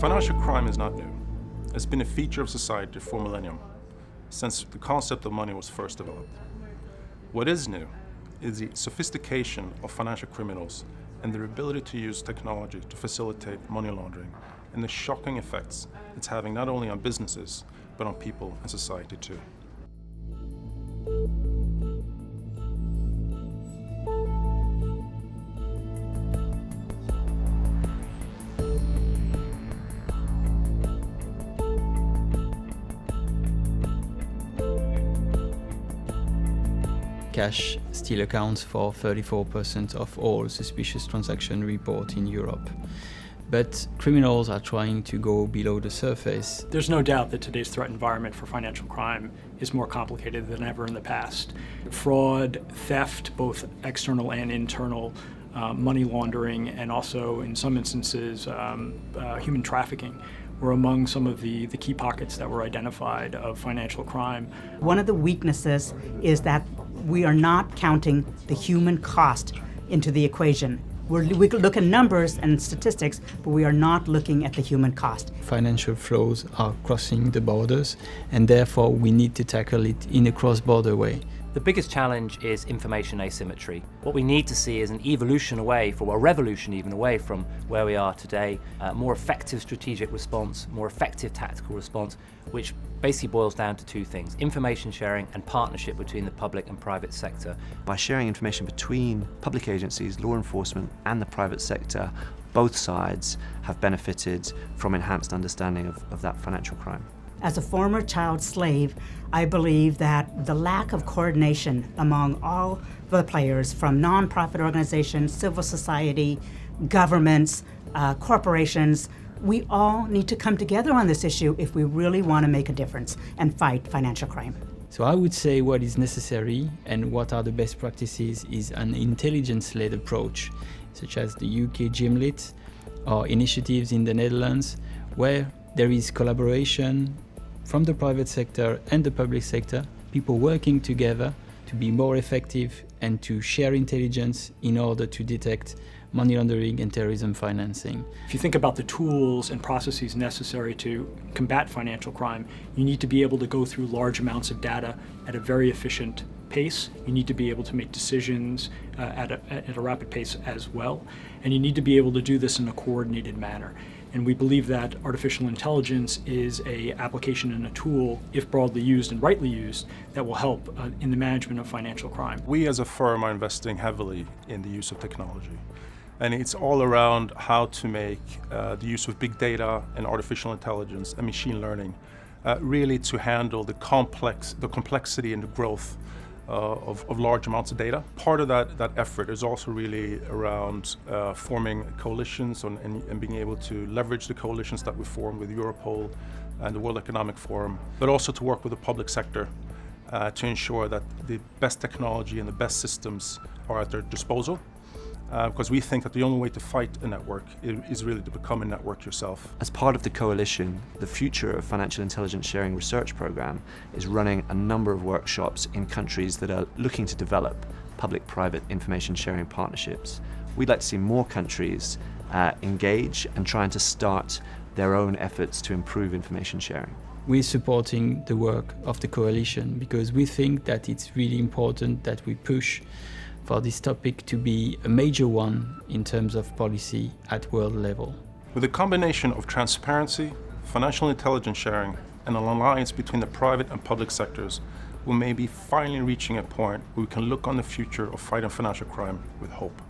Financial crime is not new. It's been a feature of society for millennium, since the concept of money was first developed. What is new is the sophistication of financial criminals and their ability to use technology to facilitate money laundering, and the shocking effects it's having not only on businesses, but on people and society too. Cash still accounts for 34% of all suspicious transactions reported in Europe. But criminals are trying to go below the surface. There's no doubt that today's threat environment for financial crime is more complicated than ever in the past. Fraud, theft, both external and internal, money laundering, and also in some instances human trafficking were among some of the key pockets that were identified of financial crime. One of the weaknesses is that we are not counting the human cost into the equation. We look at numbers and statistics, but we are not looking at the human cost. Financial flows are crossing the borders, and therefore we need to tackle it in a cross-border way. The biggest challenge is information asymmetry. What we need to see is an evolution away, from a revolution even away from where we are today, more effective strategic response, more effective tactical response, which basically boils down to two things: information sharing and partnership between the public and private sector. By sharing information between public agencies, law enforcement and the private sector, both sides have benefited from enhanced understanding of that financial crime. As a former child slave, I believe that the lack of coordination among all the players, from nonprofit organizations, civil society, governments, corporations, we all need to come together on this issue if we really want to make a difference and fight financial crime. So I would say what is necessary and what are the best practices is an intelligence-led approach, such as the UK GIMLIT or initiatives in the Netherlands, where there is collaboration from the private sector and the public sector, people working together to be more effective and to share intelligence in order to detect money laundering and terrorism financing. If you think about the tools and processes necessary to combat financial crime, you need to be able to go through large amounts of data at a very efficient pace. You need to be able to make decisions at a rapid pace as well. And you need to be able to do this in a coordinated manner. And we believe that artificial intelligence is an application and a tool, if broadly used and rightly used, that will help in the management of financial crime. We as a firm are investing heavily in the use of technology. And it's all around how to make the use of big data and artificial intelligence and machine learning really to handle the complexity and the growth of large amounts of data. Part of that effort is also really around forming coalitions and being able to leverage the coalitions that we formed with Europol and the World Economic Forum, but also to work with the public sector to ensure that the best technology and the best systems are at their disposal. Because we think that the only way to fight a network is really to become a network yourself. As part of the coalition, the Future of Financial Intelligence Sharing Research Programme is running a number of workshops in countries that are looking to develop public-private information sharing partnerships. We'd like to see more countries engage and trying to start their own efforts to improve information sharing. We're supporting the work of the coalition because we think that it's really important that we push for this topic to be a major one in terms of policy at world level. With a combination of transparency, financial intelligence sharing, and an alliance between the private and public sectors, we may be finally reaching a point where we can look on the future of fighting financial crime with hope.